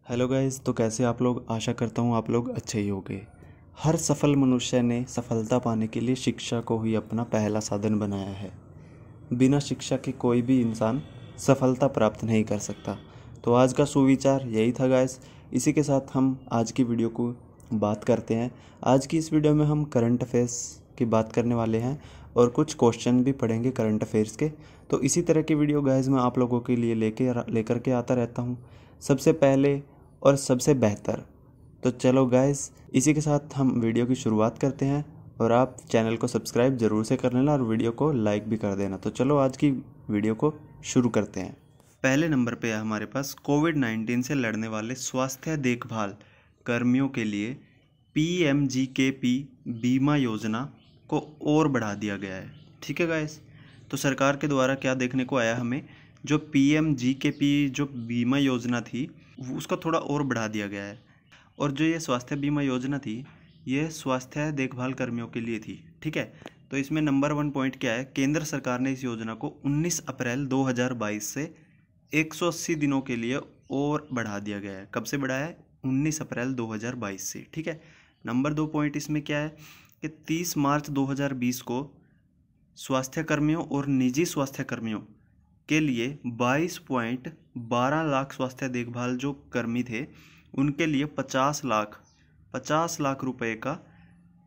Hello guys, तो कैसे आप लोग। आशा करता हूँ आप लोग अच्छे ही होंगे। हर सफल मनुष्य ने सफलता पाने के लिए शिक्षा को ही अपना पहला साधन बनाया है। बिना शिक्षा के कोई भी इंसान सफलता प्राप्त नहीं कर सकता। तो आज का सुविचार यही था गाइस। इसी के साथ हम आज की वीडियो को बात करते हैं। आज की इस वीडियो में हम करंट अफेयर्स की बात करने वाले हैं और कुछ क्वेश्चन भी पढ़ेंगे करंट अफेयर्स के। तो इसी तरह की वीडियो गाइस मैं आप लोगों के लिए लेकर के आता रहता हूँ, सबसे पहले और सबसे बेहतर। तो चलो गाइस, इसी के साथ हम वीडियो की शुरुआत करते हैं और आप चैनल को सब्सक्राइब जरूर से कर लेना और वीडियो को लाइक भी कर देना। तो चलो आज की वीडियो को शुरू करते हैं। पहले नंबर पे है हमारे पास कोविड-19 से लड़ने वाले स्वास्थ्य देखभाल कर्मियों के लिए PMGKP बीमा योजना को और बढ़ा दिया गया है। ठीक है गाइस, तो सरकार के द्वारा क्या देखने को आया हमें, जो PMGKP जो बीमा योजना थी उसका थोड़ा और बढ़ा दिया गया है। और जो ये स्वास्थ्य बीमा योजना थी ये स्वास्थ्य देखभाल कर्मियों के लिए थी। ठीक है, तो इसमें नंबर 1 पॉइंट क्या है, केंद्र सरकार ने इस योजना को 19 अप्रैल 2022 से 180 दिनों के लिए और बढ़ा दिया गया है। कब से बढ़ाया है? 19 अप्रैल 2022 से। ठीक है, नंबर 2 पॉइंट इसमें क्या है कि 30 मार्च 2020 को स्वास्थ्य कर्मियों और निजी स्वास्थ्य कर्मियों के लिए 22.12 लाख स्वास्थ्य देखभाल जो कर्मी थे उनके लिए 50 लाख रुपए का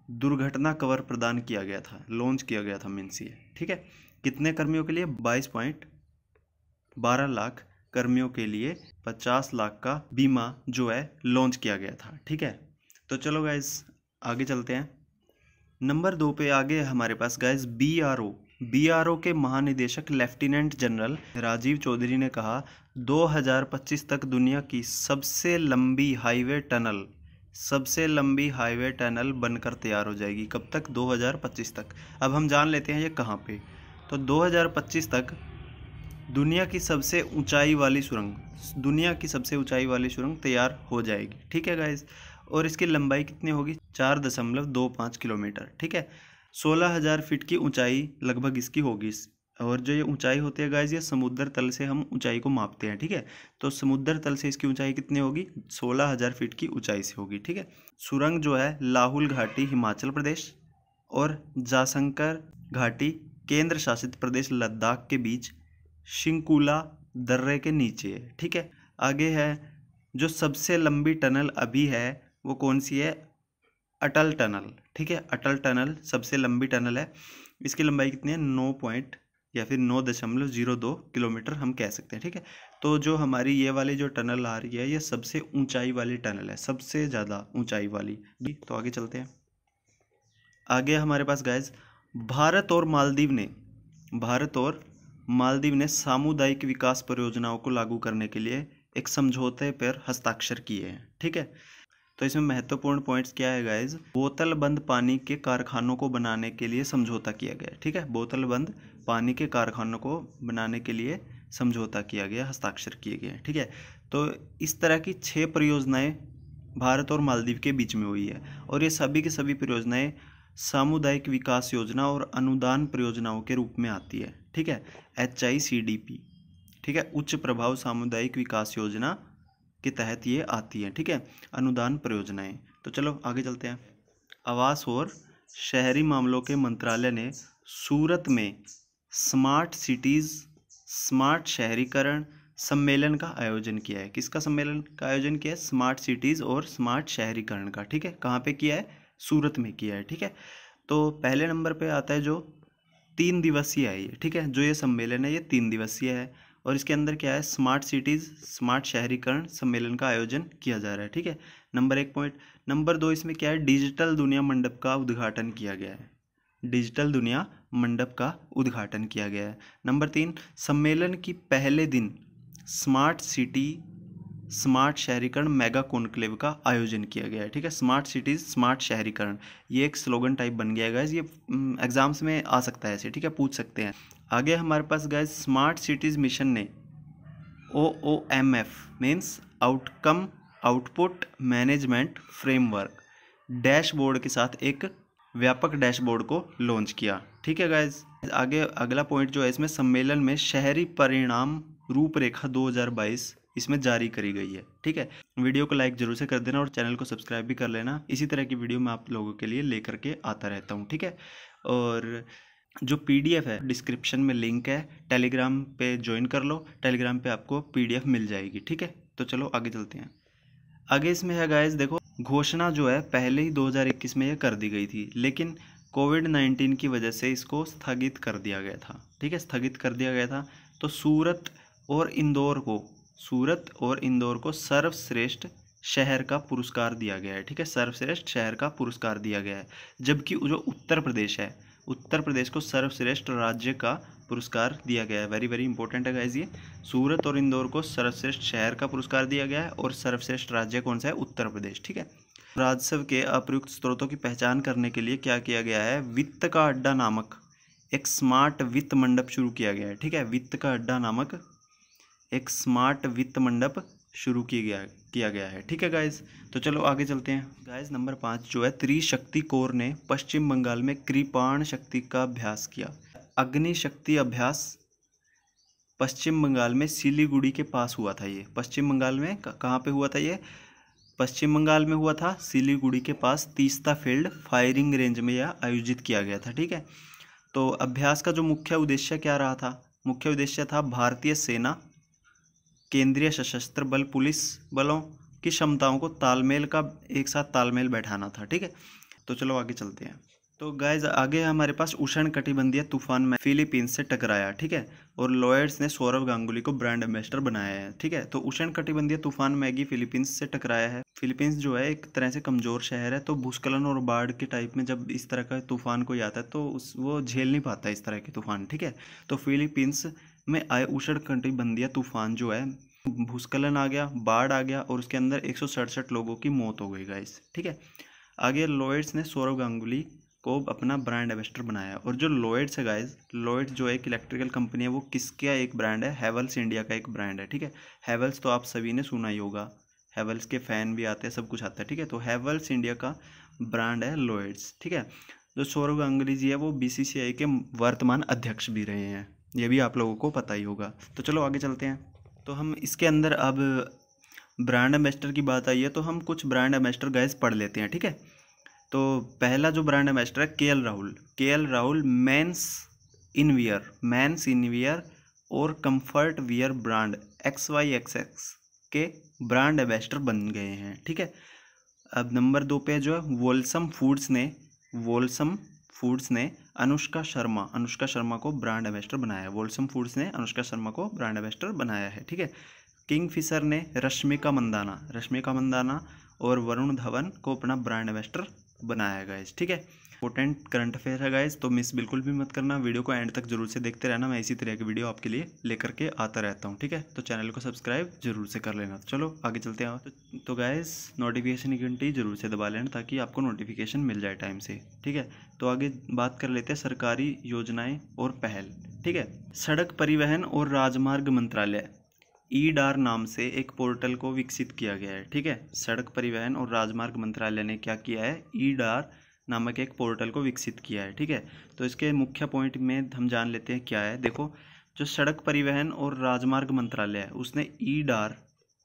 दुर्घटना कवर प्रदान किया गया था, लॉन्च किया गया था मीन्स ये। ठीक है, कितने कर्मियों के लिए? 22.12 लाख कर्मियों के लिए 50 लाख का बीमा जो है लॉन्च किया गया था। ठीक है, तो चलो गाइस आगे चलते हैं। नंबर 2 पे आगे हमारे पास गाइस BRO के महानिदेशक लेफ्टिनेंट जनरल राजीव चौधरी ने कहा 2025 तक दुनिया की सबसे लंबी हाईवे टनल बनकर तैयार हो जाएगी। कब तक? 2025 तक। अब हम जान लेते हैं ये कहाँ पे। तो 2025 तक दुनिया की सबसे ऊंचाई वाली सुरंग तैयार हो जाएगी। ठीक है गाइस, और इसकी लंबाई कितनी होगी? 4.25 किलोमीटर। ठीक है, 16,000 फीट की ऊंचाई लगभग इसकी होगी। और जो ये ऊंचाई होती है गाइस, ये समुद्र तल से हम ऊंचाई को मापते हैं। ठीक है, तो समुद्र तल से इसकी ऊंचाई कितनी होगी? 16,000 फीट की ऊंचाई से होगी। ठीक है, सुरंग जो है लाहुल घाटी हिमाचल प्रदेश और जासंकर घाटी केंद्र शासित प्रदेश लद्दाख के बीच शिंकुला दर्रे के नीचे है। ठीक है, आगे है जो सबसे लंबी टनल अभी है वो कौन सी है? अटल टनल। ठीक है, अटल टनल सबसे लंबी टनल है। इसकी लंबाई कितनी है? 9.02 किलोमीटर हम कह सकते हैं। ठीक है, तो जो हमारी ये वाली जो टनल आ रही है ये सबसे ऊंचाई वाली टनल है, सबसे ज़्यादा ऊंचाई वाली। तो आगे चलते हैं। आगे हमारे पास गाइस भारत और मालदीव ने सामुदायिक विकास परियोजनाओं को लागू करने के लिए एक समझौते पर हस्ताक्षर किए हैं। ठीक है, तो इसमें महत्वपूर्ण पॉइंट्स क्या है गाइज? बोतल बंद पानी के कारखानों को बनाने के लिए समझौता किया गया। ठीक है, बोतल बंद पानी के कारखानों को बनाने के लिए समझौता किया गया, हस्ताक्षर किए गए। ठीक है, तो इस तरह की 6 परियोजनाएं भारत और मालदीव के बीच में हुई है और ये सभी की सभी परियोजनाएं सामुदायिक विकास योजना और अनुदान परियोजनाओं के रूप में आती है। ठीक है, HICDP। ठीक है, उच्च प्रभाव सामुदायिक विकास योजना के तहत ये आती है। ठीक है, अनुदान परियोजनाएं। तो चलो आगे चलते हैं। आवास और शहरी मामलों के मंत्रालय ने सूरत में स्मार्ट शहरीकरण सम्मेलन का आयोजन किया है। किसका सम्मेलन का आयोजन किया है? स्मार्ट सिटीज़ और स्मार्ट शहरीकरण का। ठीक है, कहाँ पे किया है? सूरत में किया है। ठीक है, तो पहले नंबर पे आता है जो 3 दिवसीय है ये। ठीक है, जो ये सम्मेलन है ये 3 दिवसीय है और इसके अंदर क्या है? स्मार्ट सिटीज़ स्मार्ट शहरीकरण सम्मेलन का आयोजन किया जा रहा है। ठीक है, नंबर 1 पॉइंट। नंबर 2 इसमें क्या है? डिजिटल दुनिया मंडप का उद्घाटन किया गया है। डिजिटल दुनिया मंडप का उद्घाटन किया गया है। नंबर 3, सम्मेलन की पहले दिन स्मार्ट सिटी स्मार्ट शहरीकरण मेगा कॉन्क्लेव का आयोजन किया गया है। ठीक है, स्मार्ट सिटीज़ स्मार्ट शहरीकरण, ये एक स्लोगन टाइप बन गया है गाइस। ये एग्जाम्स में आ सकता है ऐसे। ठीक है, पूछ सकते हैं। आगे हमारे पास गाइस स्मार्ट सिटीज़ मिशन ने OOMF means output management framework dashboard के साथ एक व्यापक डैशबोर्ड को लॉन्च किया। ठीक है गाइस, आगे अगला पॉइंट जो है इसमें सम्मेलन में शहरी परिणाम रूपरेखा 2022 इसमें जारी करी गई है। ठीक है, वीडियो को लाइक जरूर से कर देना और चैनल को सब्सक्राइब भी कर लेना। इसी तरह की वीडियो मैं आप लोगों के लिए लेकर के आता रहता हूँ। ठीक है, और जो PDF है डिस्क्रिप्शन में लिंक है, टेलीग्राम पे ज्वाइन कर लो, टेलीग्राम पे आपको PDF मिल जाएगी। ठीक है, तो चलो आगे चलते हैं। आगे इसमें है गाइस, देखो घोषणा जो है पहले ही 2021 में ये कर दी गई थी, लेकिन कोविड-19 की वजह से इसको स्थगित कर दिया गया था। ठीक है, स्थगित कर दिया गया था। तो सूरत और इंदौर को सर्वश्रेष्ठ शहर का पुरस्कार दिया गया है। ठीक है, सर्वश्रेष्ठ शहर का पुरस्कार दिया गया है। जबकि जो उत्तर प्रदेश है, उत्तर प्रदेश को सर्वश्रेष्ठ राज्य का पुरस्कार दिया गया है। वेरी वेरी इंपॉर्टेंट है गाइस ये। सूरत और इंदौर को सर्वश्रेष्ठ शहर का पुरस्कार दिया गया है और सर्वश्रेष्ठ राज्य कौन सा है? उत्तर प्रदेश। ठीक है, राजस्व के अप्रयुक्त स्रोतों की पहचान करने के लिए क्या किया गया है? वित्त का अड्डा नामक एक स्मार्ट वित्त मंडप शुरू किया गया है। ठीक है, वित्त का अड्डा नामक एक स्मार्ट वित्त मंडप शुरू किया गया है। ठीक है गाइज, तो चलो आगे चलते हैं। गाइज नंबर 5 जो है, त्रिशक्ति कोर ने पश्चिम बंगाल में कृपाण शक्ति का अभ्यास किया। अग्नि शक्ति अभ्यास पश्चिम बंगाल में सिलीगुड़ी के पास हुआ था। ये पश्चिम बंगाल में कहाँ पे हुआ था? ये पश्चिम बंगाल में हुआ था, सिलीगुड़ी के पास तीस्ता फील्ड फायरिंग रेंज में यह आयोजित किया गया था। ठीक है, तो अभ्यास का जो मुख्य उद्देश्य क्या रहा था? मुख्य उद्देश्य था भारतीय सेना, केंद्रीय सशस्त्र बल, पुलिस बलों की क्षमताओं को एक साथ तालमेल बैठाना था। ठीक है, तो चलो आगे चलते हैं। तो गाइज आगे हमारे पास उष्णकटिबंधीय तूफान में फिलीपींस से टकराया। ठीक है, और लॉयड्स ने सौरव गांगुली को ब्रांड एम्बेसडर बनाया है। ठीक है, तो उष्णकटिबंधीय तूफान मैगी फिलीपींस से टकराया है। फिलीपींस जो है एक तरह से कमजोर शहर है, तो भूस्खलन और बाढ़ के टाइप में जब इस तरह का तूफान कोई आता है तो वो झेल नहीं पाता इस तरह के तूफान। ठीक है, तो फिलीपींस में आए उष्णकटिबंधीय तूफान जो है, भूस्खलन आ गया, बाढ़ आ गया और उसके अंदर 167 लोगों की मौत हो गई गाइस। ठीक है, आगे लॉयड्स ने सौरव गांगुली को अपना ब्रांड एम्बेसडर बनाया। और जो लॉयड्स है गाइस, लॉयड्स जो एक इलेक्ट्रिकल कंपनी है, वो किसका एक ब्रांड है? हैवेल्स इंडिया का एक ब्रांड है। ठीक है, हैवेल्स तो आप सभी ने सुना ही होगा, हैवेल्स के फैन भी आते हैं, सब कुछ आता है। ठीक है, तो हैवेल्स इंडिया का ब्रांड है लॉयड्स। ठीक है, जो सौरव गांगुली जी है वो BCCI के वर्तमान अध्यक्ष भी रहे हैं, ये भी आप लोगों को पता ही होगा। तो चलो आगे चलते हैं। तो हम इसके अंदर अब ब्रांड एम्बेसडर की बात आई है, तो हम कुछ ब्रांड एम्बेसडर गाइस पढ़ लेते हैं। ठीक है, तो पहला जो ब्रांड एम्बेसडर है KL राहुल मेंस इनवियर और कंफर्ट वियर ब्रांड XYXX के ब्रांड एम्बेसडर बन गए हैं। ठीक है, अब नंबर 2 पे जो है वोल्सम फूड्स ने अनुष्का शर्मा को ब्रांड एम्बेसडर बनाया है। वोल्सम फूड्स ने अनुष्का शर्मा को ब्रांड एम्बेसडर बनाया है। ठीक है, किंगफिशर ने रश्मिका मंदाना और वरुण धवन को अपना ब्रांड एम्बेसडर बनाया है गाइस। ठीक है, इंपॉर्टेंट करंट अफेयर है गाइस, तो मिस बिल्कुल भी मत करना। वीडियो को एंड तक जरूर से देखते रहना, मैं इसी तरह की वीडियो आपके लिए लेकर के आता रहता हूँ। ठीक है, तो चैनल को सब्सक्राइब जरूर से कर लेना। चलो आगे चलते हैं। तो गाइस नोटिफिकेशन की घंटी जरूर से दबा लेना ताकि आपको नोटिफिकेशन मिल जाए टाइम से। ठीक है, तो आगे बात कर लेते हैं सरकारी योजनाएं और पहल। ठीक है, सड़क परिवहन और राजमार्ग मंत्रालय EDAR नाम से एक पोर्टल को विकसित किया गया है। ठीक है, सड़क परिवहन और राजमार्ग मंत्रालय ने क्या किया है? EDAR नामक एक पोर्टल को विकसित किया है। ठीक है, तो इसके मुख्य पॉइंट में हम जान लेते हैं क्या है। देखो, जो सड़क परिवहन और राजमार्ग मंत्रालय है उसने EDAR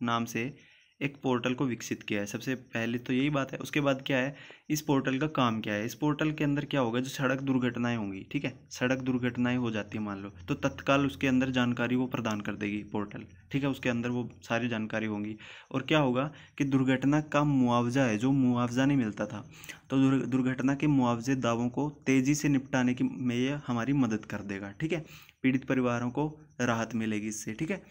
नाम से एक पोर्टल को विकसित किया है। सबसे पहले तो यही बात है। उसके बाद क्या है, इस पोर्टल का काम क्या है? इस पोर्टल के अंदर क्या होगा? जो सड़क दुर्घटनाएं होंगी, ठीक है, सड़क दुर्घटनाएं हो जाती है मान लो, तो तत्काल उसके अंदर जानकारी वो प्रदान कर देगी पोर्टल। ठीक है, उसके अंदर वो सारी जानकारी होंगी और क्या होगा कि दुर्घटना का मुआवजा है, जो मुआवजा नहीं मिलता था, तो दुर्घटना के मुआवजे दावों को तेज़ी से निपटाने की में ये हमारी मदद कर देगा। ठीक है, पीड़ित परिवारों को राहत मिलेगी इससे। ठीक है,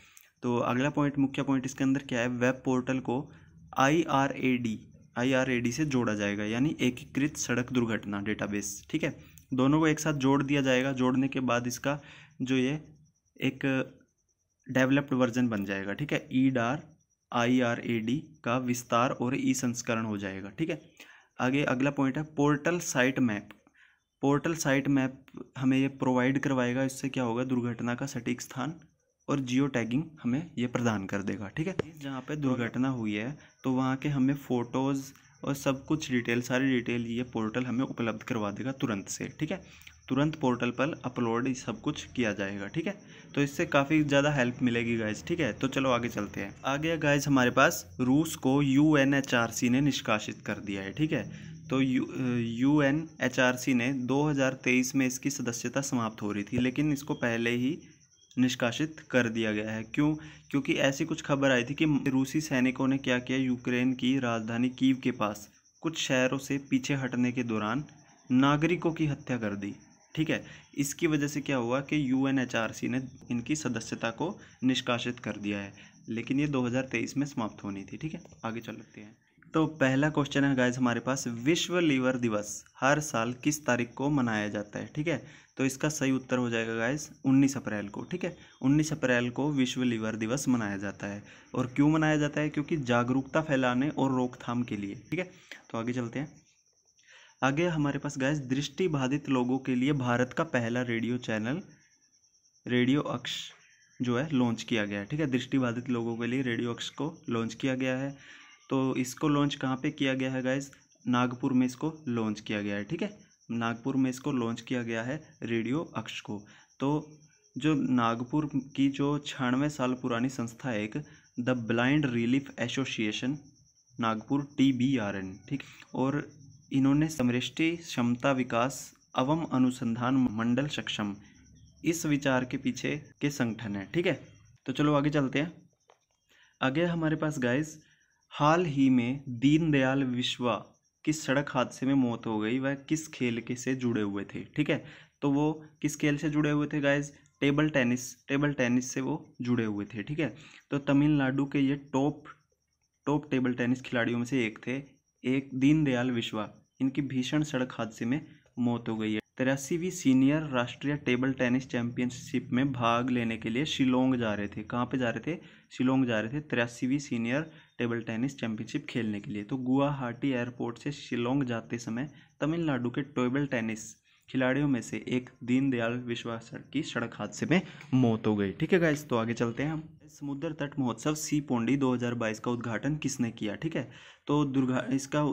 तो अगला पॉइंट, मुख्य पॉइंट इसके अंदर क्या है? वेब पोर्टल को IRAD से जोड़ा जाएगा, यानी एकीकृत सड़क दुर्घटना डेटाबेस। ठीक है, दोनों को एक साथ जोड़ दिया जाएगा। जोड़ने के बाद इसका जो ये एक डेवलप्ड वर्जन बन जाएगा। ठीक है, IRAD का विस्तार और संस्करण हो जाएगा। ठीक है, आगे अगला पॉइंट है पोर्टल साइट मैप हमें ये प्रोवाइड करवाएगा। इससे क्या होगा? दुर्घटना का सटीक स्थान और जियो टैगिंग हमें ये प्रदान कर देगा। ठीक है, जहाँ पे दुर्घटना हुई है तो वहाँ के हमें फ़ोटोज़ और सब कुछ डिटेल, सारी डिटेल ये पोर्टल हमें उपलब्ध करवा देगा तुरंत से। ठीक है, तुरंत पोर्टल पर अपलोड सब कुछ किया जाएगा। ठीक है, तो इससे काफ़ी ज़्यादा हेल्प मिलेगी गाइज। ठीक है, तो चलो आगे चलते हैं। आगे गाइज हमारे पास रूस को UNHRC ने निष्कासित कर दिया है। ठीक है, तो UNHRC ने 2023 में इसकी सदस्यता समाप्त हो रही थी, लेकिन इसको पहले ही निष्कासित कर दिया गया है। क्यों? क्योंकि ऐसी कुछ खबर आई थी कि रूसी सैनिकों ने क्या किया, यूक्रेन की राजधानी कीव के पास कुछ शहरों से पीछे हटने के दौरान नागरिकों की हत्या कर दी। ठीक है, इसकी वजह से क्या हुआ कि UNHRC ने इनकी सदस्यता को निष्कासित कर दिया है, लेकिन ये 2023 में समाप्त होनी थी। ठीक है, आगे चल सकते हैं। तो पहला क्वेश्चन है गाइज हमारे पास, विश्व लीवर दिवस हर साल किस तारीख को मनाया जाता है? ठीक है, तो इसका सही उत्तर हो जाएगा गाइज 19 अप्रैल को। ठीक है, 19 अप्रैल को विश्व लीवर दिवस मनाया जाता है। और क्यों मनाया जाता है? क्योंकि जागरूकता फैलाने और रोकथाम के लिए। ठीक है, तो आगे चलते हैं। आगे हमारे पास गाइज दृष्टिबाधित लोगों के लिए भारत का पहला रेडियो चैनल रेडियो अक्ष जो है लॉन्च किया गया है। ठीक है, दृष्टिबाधित लोगों के लिए रेडियो अक्ष को लॉन्च किया गया है। तो इसको लॉन्च कहाँ पे किया गया है गाइज? नागपुर में इसको लॉन्च किया गया है। ठीक है, नागपुर में इसको लॉन्च किया गया है रेडियो अक्ष को। तो जो नागपुर की जो 96 साल पुरानी संस्था है एक, the blind relief association Nagpur TBRN। ठीक, और इन्होंने समष्टि क्षमता विकास एवं अनुसंधान मंडल सक्षम इस विचार के पीछे के संगठन है। ठीक है, तो चलो आगे चलते हैं। आगे हमारे पास गाइज हाल ही में दीनदयाल विश्वा किस सड़क हादसे में मौत हो गई, वह किस खेल के से जुड़े हुए थे? ठीक है, तो वो किस खेल से जुड़े हुए थे गाइज? टेबल टेनिस से वो जुड़े हुए थे। ठीक है, तो तमिलनाडु के ये टॉप टेबल टेनिस खिलाड़ियों में से एक थे, एक दीनदयाल विश्वा। इनकी भीषण सड़क हादसे में मौत हो गई है। 83वीं सीनियर राष्ट्रीय टेबल टेनिस चैंपियनशिप में भाग लेने के लिए शिलोंग जा रहे थे। कहाँ पे जा रहे थे? शिलोंग जा रहे थे 83वीं सीनियर टेबल टेनिस चैंपियनशिप खेलने के लिए। तो गुवाहाटी एयरपोर्ट से शिलोंग जाते समय तमिलनाडु के टेबल टेनिस खिलाड़ियों में से एक दीनदयाल विश्वा की सड़क हादसे में मौत हो गई। ठीक है गाइस, तो आगे चलते हैं हम। समुद्र तट महोत्सव सी पोंडी 2022 का उद्घाटन किसने किया? ठीक है, तो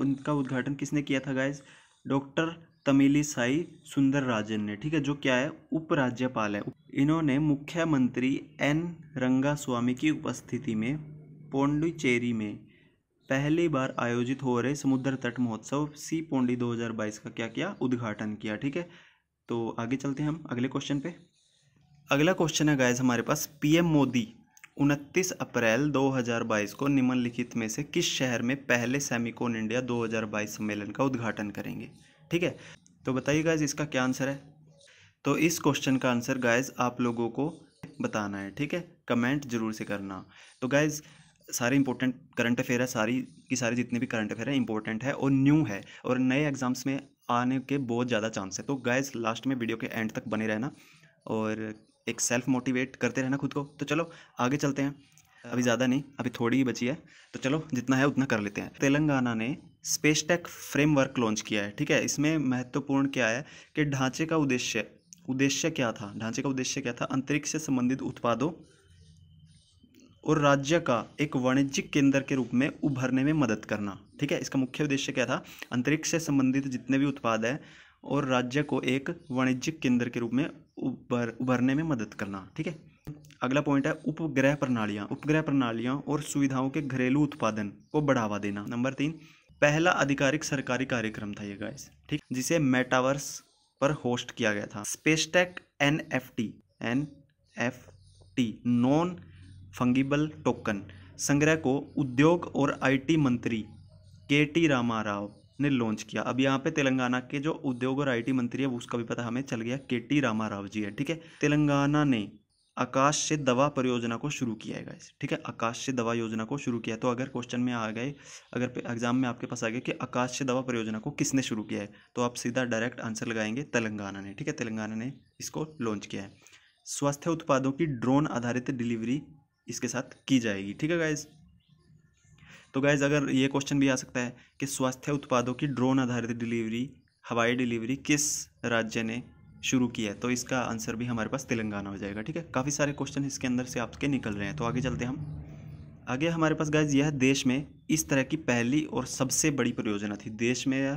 इनका उद्घाटन किसने किया था गाइस? डॉक्टर तमिलिसाई सुंदरराजन ने। ठीक है, जो क्या है? उपराज्यपाल है। इन्होंने मुख्यमंत्री N रंगास्वामी की उपस्थिति में पोंडिचेरी में पहली बार आयोजित हो रहे समुद्र तट महोत्सव सी पोंडी 2022 का क्या किया? उद्घाटन किया। ठीक है, तो आगे चलते हैं हम अगले क्वेश्चन पे। अगला क्वेश्चन है गाइस हमारे पास, PM मोदी 29 अप्रैल 2022 को निम्नलिखित में से किस शहर में पहले सेमिकॉन इंडिया 2022 सम्मेलन का उद्घाटन करेंगे? ठीक है, तो बताइए गाइस इसका क्या आंसर है? तो इस क्वेश्चन का आंसर गाइस आप लोगों को बताना है। ठीक है, कमेंट जरूर से करना। तो गाइस सारे इंपॉर्टेंट करंट अफेयर है, सारी की सारी जितने भी करंट अफेयर है इंपॉर्टेंट है और न्यू है और नए एग्जाम्स में आने के बहुत ज़्यादा चांस है। तो गाइस लास्ट में वीडियो के एंड तक बने रहना और एक सेल्फ मोटिवेट करते रहना खुद को। तो चलो आगे चलते हैं। अभी ज़्यादा नहीं, अभी थोड़ी ही बची है, तो चलो जितना है उतना कर लेते हैं। तेलंगाना ने स्पेस टेक फ्रेमवर्क लॉन्च किया है। ठीक है, इसमें महत्वपूर्ण क्या है कि ढांचे का उद्देश्य क्या था? ढांचे का उद्देश्य क्या था? अंतरिक्ष से संबंधित उत्पादों और राज्य का एक वाणिज्यिक केंद्र के रूप में उभरने में मदद करना। ठीक है, इसका मुख्य उद्देश्य क्या था? अंतरिक्ष से संबंधित जितने भी उत्पाद हैं और राज्य को एक वाणिज्यिक केंद्र के रूप में उभरने में मदद करना। ठीक है, अगला पॉइंट है उपग्रह प्रणालियां और सुविधाओं के घरेलू उत्पादन को बढ़ावा देना। नंबर 3, पहला आधिकारिक सरकारी कार्यक्रम था ये गाइस, ठीक, जिसे मेटावर्स पर होस्ट किया गया था। Spacetech NFT non fungible token संग्रह को उद्योग और IT मंत्री KT रामाराव ने लॉन्च किया। अब यहाँ पे तेलंगाना के जो उद्योग और IT मंत्री है उसका भी पता हमें चल गया, KT रामाराव जी है। ठीक है, तेलंगाना ने आकाश से दवा परियोजना को शुरू किया है गाइस। ठीक है, आकाश से दवा योजना को शुरू किया। तो अगर क्वेश्चन में आ गए, अगर एग्जाम में आपके पास आ गया कि आकाश से दवा परियोजना को किसने शुरू किया है, तो आप सीधा डायरेक्ट आंसर लगाएंगे तेलंगाना ने। ठीक है, तेलंगाना ने इसको लॉन्च किया है। स्वास्थ्य उत्पादों की ड्रोन आधारित डिलीवरी इसके साथ की जाएगी। ठीक है गाइज, तो गाइज अगर ये क्वेश्चन भी आ सकता है कि स्वास्थ्य उत्पादों की ड्रोन आधारित डिलीवरी, हवाई डिलीवरी किस राज्य ने शुरू किया है, तो इसका आंसर भी हमारे पास तेलंगाना हो जाएगा। ठीक है, काफ़ी सारे क्वेश्चन इसके अंदर से आपके निकल रहे हैं। तो आगे चलते हैं हम आगे हमारे पास गाइज यह देश में इस तरह की पहली और सबसे बड़ी परियोजना थी। देश में यह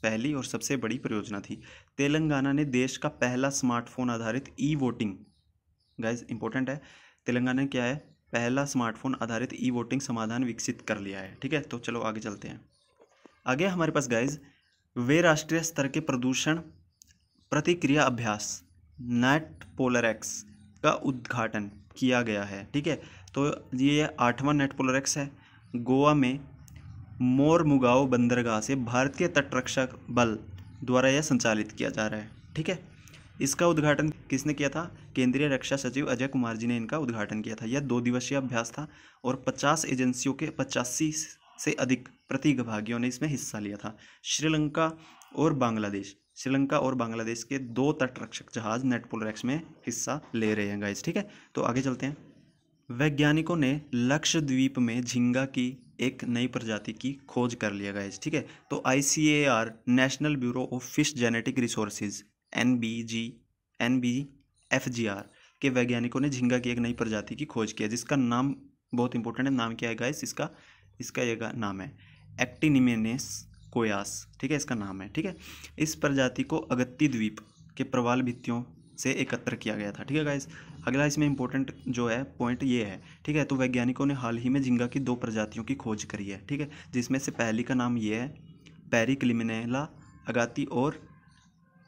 पहली और सबसे बड़ी परियोजना थी। तेलंगाना ने देश का पहला स्मार्टफोन आधारित ई वोटिंग, गाइज इंपॉर्टेंट है, तेलंगाना ने क्या है, पहला स्मार्टफोन आधारित ई वोटिंग समाधान विकसित कर लिया है। ठीक है, तो चलो आगे चलते हैं। आगे हमारे पास गाइज वे राष्ट्रीय स्तर के प्रदूषण प्रतिक्रिया अभ्यास नेट पोलर एक्स का उद्घाटन किया गया है। ठीक है, तो ये 8वां नेट पोलर एक्स है। गोवा में मोरमुगाओ बंदरगाह से भारतीय तटरक्षक बल द्वारा यह संचालित किया जा रहा है। ठीक है, इसका उद्घाटन किसने किया था? केंद्रीय रक्षा सचिव अजय कुमार जी ने इनका उद्घाटन किया था। यह 2 दिवसीय अभ्यास था और 50 एजेंसियों के 85 से अधिक प्रतिभागियों ने इसमें हिस्सा लिया था। श्रीलंका और बांग्लादेश के 2 तटरक्षक जहाज नेट पोलर एक्स में हिस्सा ले रहे हैं गाइस। ठीक है, तो आगे चलते हैं। वैज्ञानिकों ने लक्षद्वीप में झींगा की एक नई प्रजाति की खोज कर लिया गाइस। ठीक है, तो ICAR national bureau of fish genetic resources NBFGR के वैज्ञानिकों ने झींगा की एक नई प्रजाति की खोज किया, जिसका नाम बहुत इंपॉर्टेंट है। नाम क्या है गाइस? इसका ये नाम है एक्टिनिमेनेस कोयास। ठीक है, इसका नाम है। ठीक है, इस प्रजाति को अगत्ती द्वीप के प्रवाल भित्तियों से एकत्र किया गया था। ठीक है गाइस, अगला इसमें इंपॉर्टेंट जो है पॉइंट ये है। ठीक है, तो वैज्ञानिकों ने हाल ही में झींगा की 2 प्रजातियों की खोज करी है। ठीक है, जिसमें से पहली का नाम ये है पेरिक्लिमिनेला अगाती और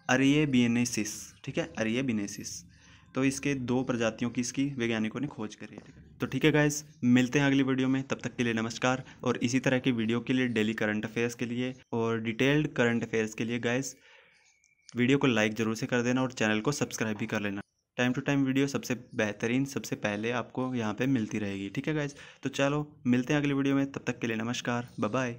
अरिएबिनेसिस। ठीक है, अरिएबिनेसिस। तो इसके 2 प्रजातियों की इसकी वैज्ञानिकों ने खोज करी है। ठीक है, तो ठीक है गाइस, मिलते हैं अगली वीडियो में। तब तक के लिए नमस्कार। और इसी तरह की वीडियो के लिए, डेली करंट अफेयर्स के लिए और डिटेल्ड करंट अफेयर्स के लिए गाइस वीडियो को लाइक ज़रूर से कर देना और चैनल को सब्सक्राइब भी कर लेना। टाइम टू टाइम वीडियो सबसे बेहतरीन, सबसे पहले आपको यहाँ पे मिलती रहेगी। ठीक है गाइस, तो चलो मिलते हैं अगली वीडियो में। तब तक के लिए नमस्कार, बाय बाय।